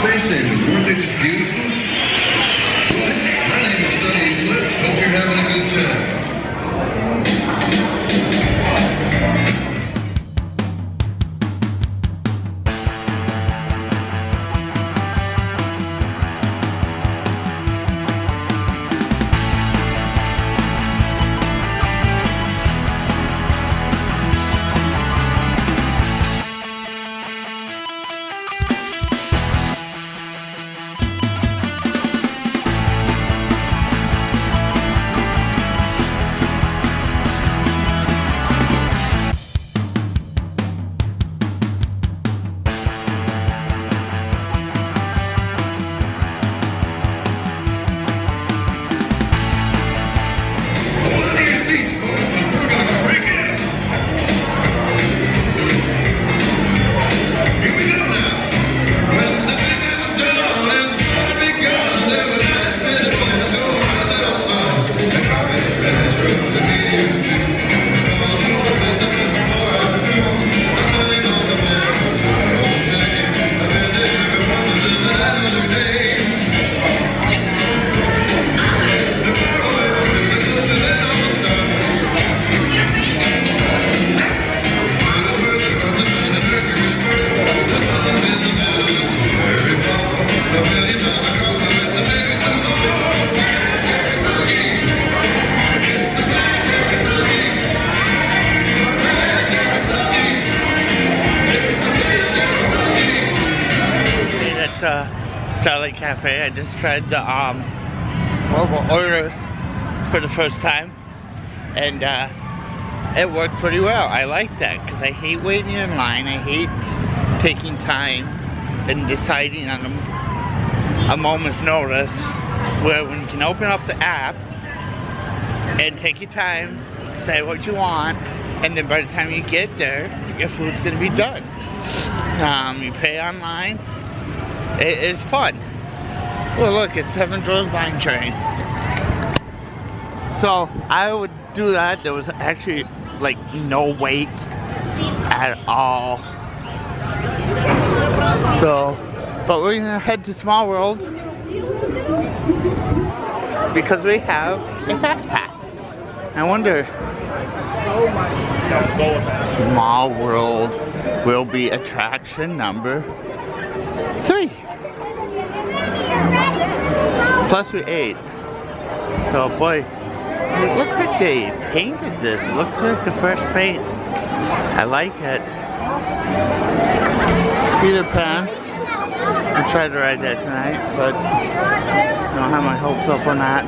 space angels, weren't they just beautiful? Well, hey, my name is Sunny Eclipse. Hope you're having a good time. Starlight Cafe. I just tried the mobile order for the first time, and it worked pretty well. I like that because I hate waiting in line. I hate taking time and deciding on a moment's notice, where when you can open up the app and take your time, say what you want, and then by the time you get there, your food's gonna be done. You pay online. It's fun. Well, look, it's 7 Dwarfs Mine Train. So I would do that. There was actually like no wait at all. So, but we're gonna head to Small World because we have a fast pass. I wonder. Small World will be attraction number 3. Plus we ate. So boy, it looks like they painted this. It looks like the fresh paint. I like it. Peter Pan. I tried to ride that tonight, but I don't have my hopes up on that.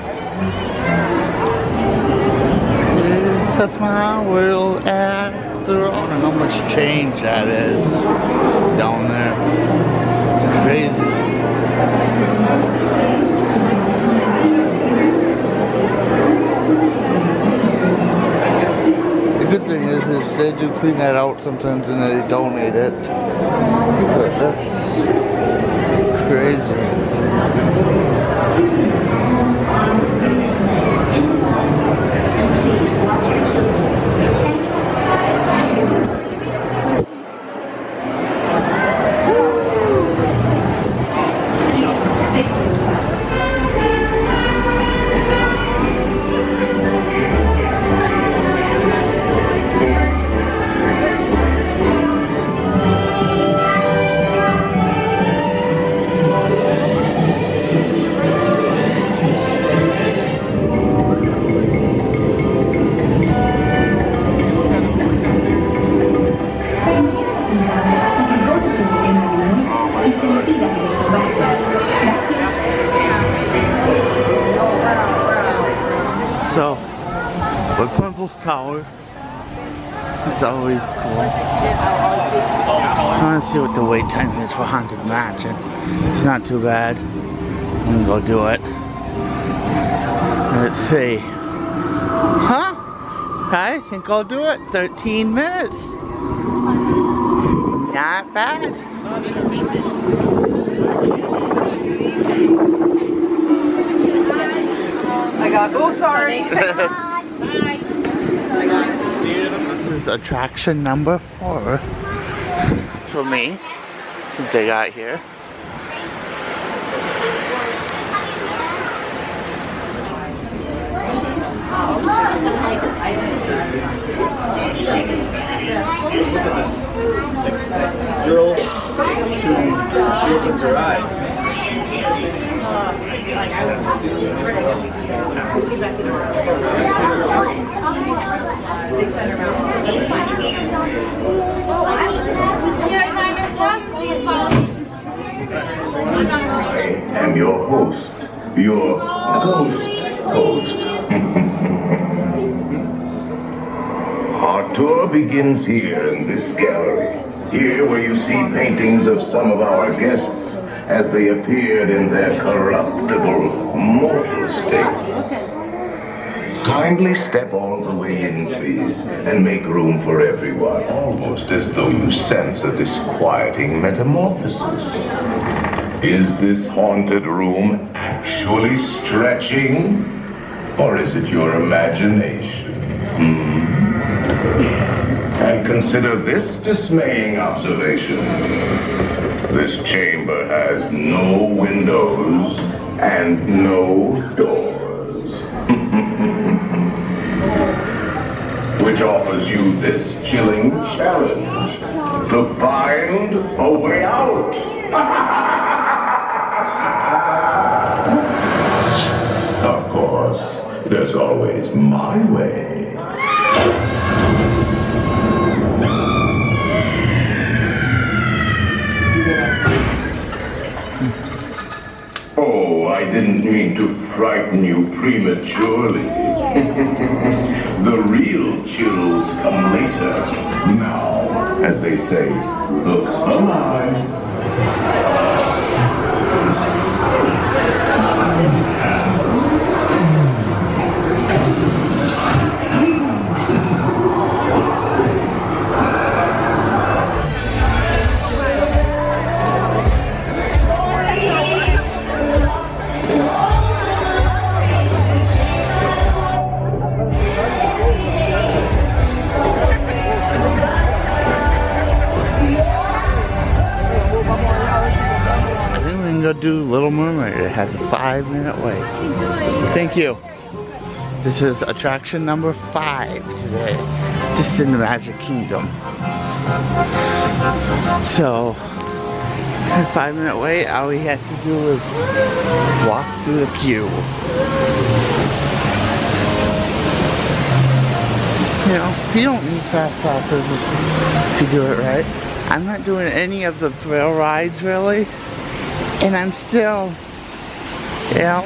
It's a small world after all. I don't know how much change that is down there. It's crazy. The good thing is they do clean that out sometimes and they donate it. But that's crazy. So, Rapunzel's Tower is always cool. I want to see what the wait time is for Haunted Mansion. It's not too bad. I'm gonna go do it. Let's see. Huh? I think I'll do it. 13 minutes. Not bad. I got, oh sorry. This is attraction number 4 for me since I got here. Girl, she opens her eyes. I am your host, your ghost host. Our tour begins here in this gallery. Here where you see paintings of some of our guests as they appeared in their corruptible, mortal state. Kindly step all the way in, please, and make room for everyone, almost as though you sense a disquieting metamorphosis. Is this haunted room actually stretching? Or is it your imagination? And consider this dismaying observation. This chamber has no windows and no doors. Which offers you this chilling challenge to find a way out. Of course, there's always my way. Oh, I didn't mean to frighten you prematurely. The real chills come later. Now, as they say, look alive. Go do Little Mermaid. It has a 5-minute wait. Thank you. This is attraction number 5 today, just in the Magic Kingdom. So, 5-minute wait. All we had to do was walk through the queue. You know, you don't need fast passes to do it right. I'm not doing any of the thrill rides really. And I'm still, you know,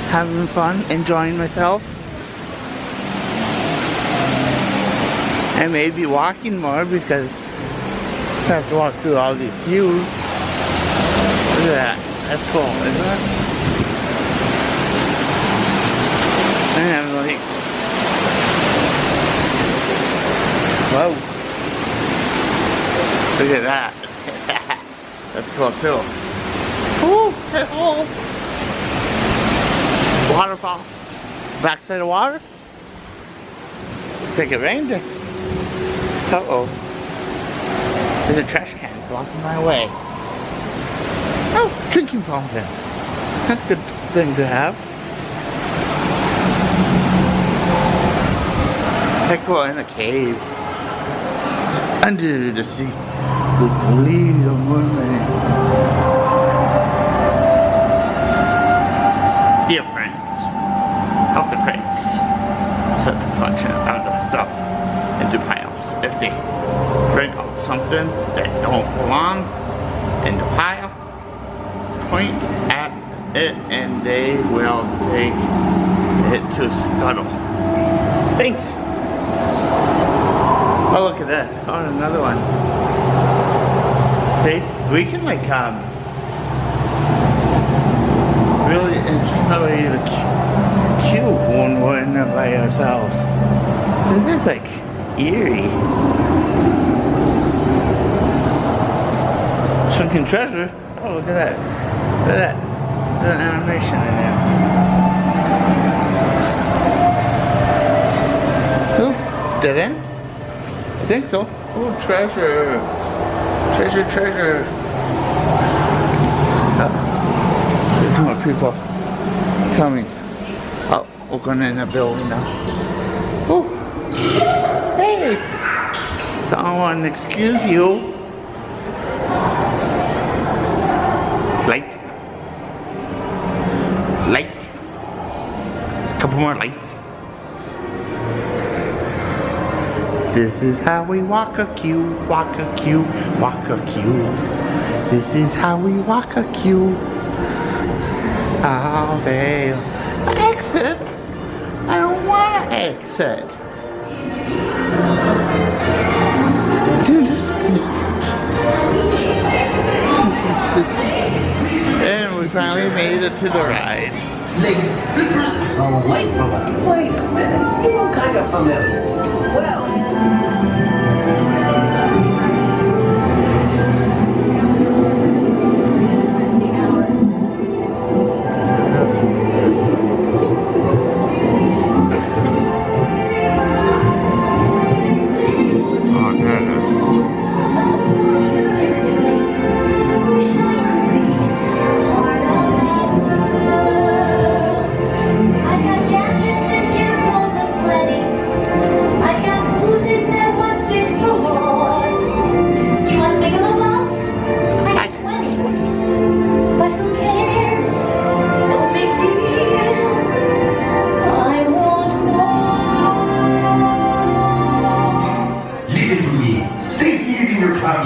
having fun, enjoying myself. I may be walking more because I have to walk through all these queues. Look at that. That's cool, isn't it? And I'm like, whoa. Look at that. That's cool too. Ooh, oh. Waterfall. Backside of water. Looks like it rained. Uh-oh. There's a trash can blocking my way. Oh, drinking fountain. That's a good thing to have. It's like we're in a cave. Under the sea with the Little Mermaid. Dear friends, help the crates. Set the collection of the stuff into piles. If they bring out something that don't belong in the pile, point at it and they will take it to scuttle. Thanks! Oh, look at this. Oh, another one. See, we can like, really enjoy the queue when we're in there by ourselves. This is like eerie. Sunken treasure. Oh, look at that. Look at that. There's an animation in there. Oh, dead end? I think so. Oh, treasure. Treasure, treasure. There's more people coming. Oh, we're going in the building now. Oh, hey, someone excuse you. Light. Light. A couple more lights. This is how we walk a queue, walk a queue, walk a queue. This is how we walk a queue. Oh, they exit. I don't want to exit. And we finally made it to the ride. Legs flippers away from it. Wait a minute, you look kind of familiar. Well,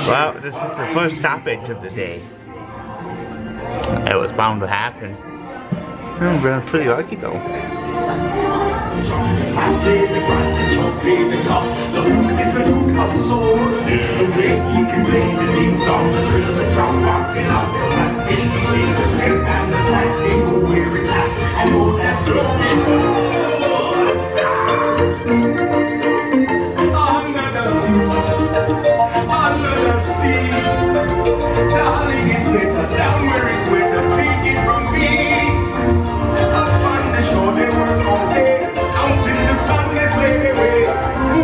well, this is the first stoppage of the day. It was bound to happen. I've been pretty lucky though. Darling, it's better down where it's wetter. Take it from me. Up on the shore they work all day. Out in the sun they slay away.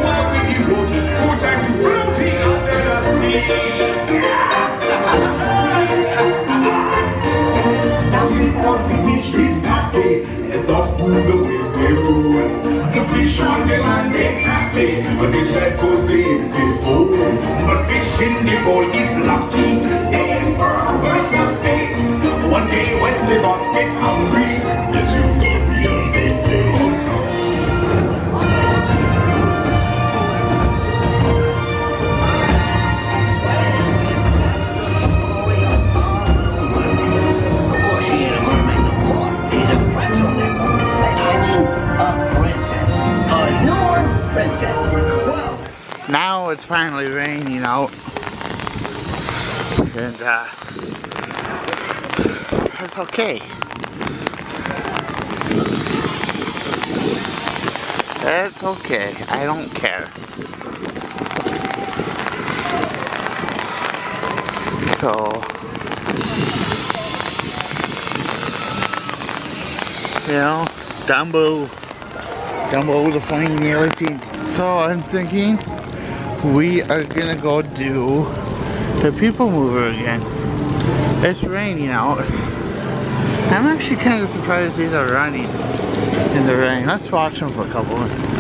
While we be floating, full time floating under the sea. Now we want the fish is happy. As up through the waves they roll. The fish on the land ain't happy. But the sad goes they old. But fish in the bowl is lucky. They ain't for a worse of fate. One day when the boss get hungry, yes, you got me on big day. Now it's finally raining out, and it's okay. It's okay. I don't care. So, you know, down below the flying nearly pink. So I'm thinking we are gonna go do the people mover again. It's raining out. I'm actually kind of surprised these are running in the rain. Let's watch them for a couple of minutes.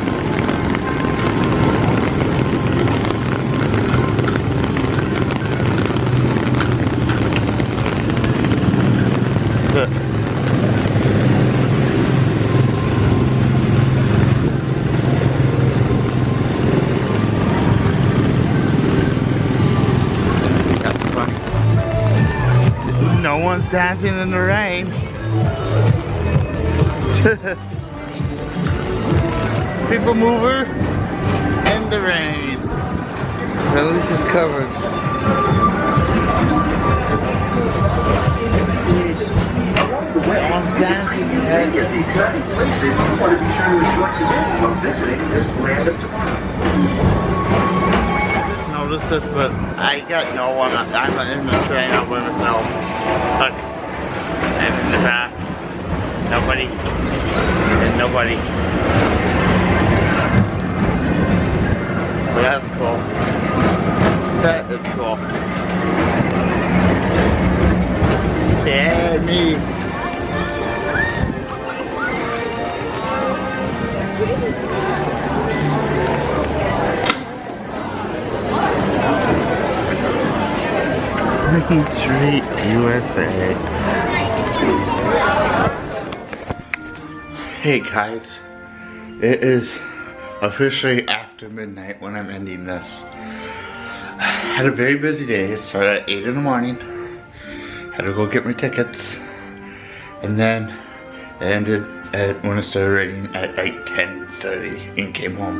No one's dancing in the rain. People mover in the rain. At least it's covered. No one's dancing. Many of the exciting places you want to be sure to enjoy today while visiting this land of tomorrow. Notice this, but I got no one. I'm in the train out by myself. Look, I'm in the back. Nobody. And nobody. But that's cool. That is cool. Yeah, me. Main Street, USA. Hey guys, it is officially after midnight when I'm ending this. I had a very busy day. It started at 8 in the morning. Had to go get my tickets. And then it ended when it started raining at like 10:30 and came home.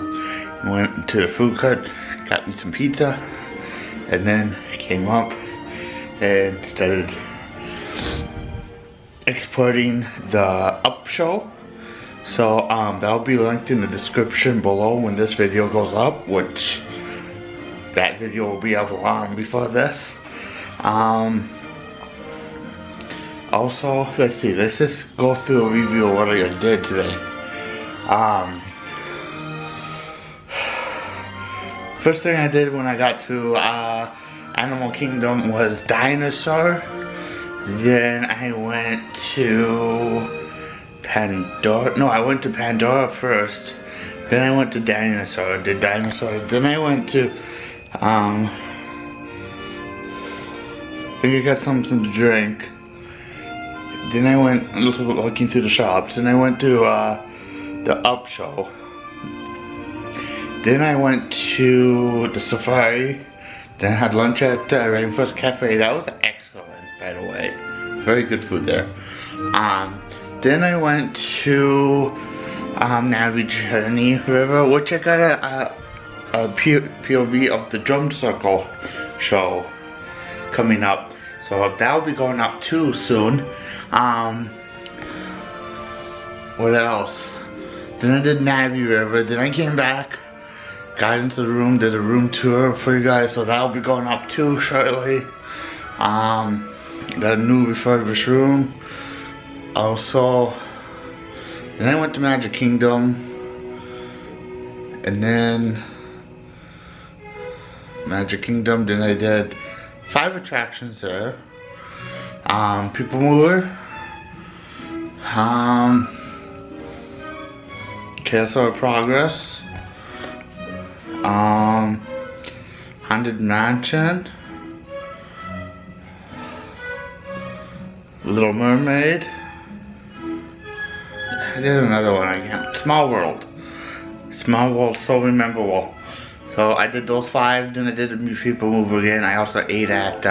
And went to the food court, got me some pizza, and then came up and started exporting the Up show. So that'll be linked in the description below when this video goes up, which that video will be up long before this. Also, let's see, let's just go through a review of what I did today. First thing I did when I got to Animal Kingdom was Dinosaur. Then I went to Pandora. No, I went to Pandora first. Then I went to Dinosaur, did Dinosaur. Then I went to, I think I got something to drink. Then I went looking through the shops. Then I went to the Up show. Then I went to the Safari. Then I had lunch at Rainforest Cafe. That was excellent, by the way. Very good food there. Then I went to Navi Journey River, which I got a POV of the Drum Circle show coming up. So that'll be going up too soon. What else? Then I did Navi River. Then I came back, got into the room, did a room tour for you guys. So that'll be going up too shortly. Got a new refurbished room. Also, then I went to Magic Kingdom. And then Magic Kingdom, then I did 5 attractions there. People Mover, Castle of Progress, Haunted Mansion, Little Mermaid. I did another one, I can't. Small World. Small World, so memorable. So I did those 5, then I did the People Mover again. I also ate at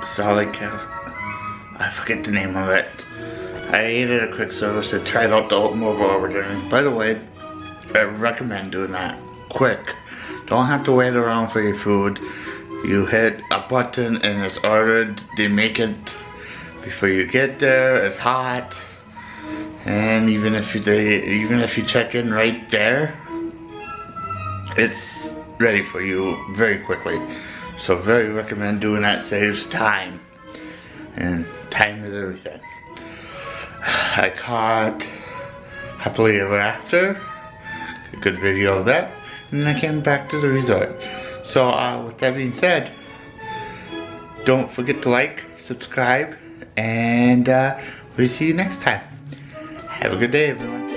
Solid Cafe. I forget the name of it. I ate at a quick service and tried out the mobile ordering. By the way, I recommend doing that quick. Don't have to wait around for your food. You hit a button and it's ordered. They make it before you get there. It's hot, and even if you check in right there, it's ready for you very quickly. So very recommend doing that. Saves time, and time is everything. I caught Happily Ever After, a good video of that, and then I came back to the resort. So with that being said, don't forget to like, subscribe, and we'll see you next time. Have a good day, everyone.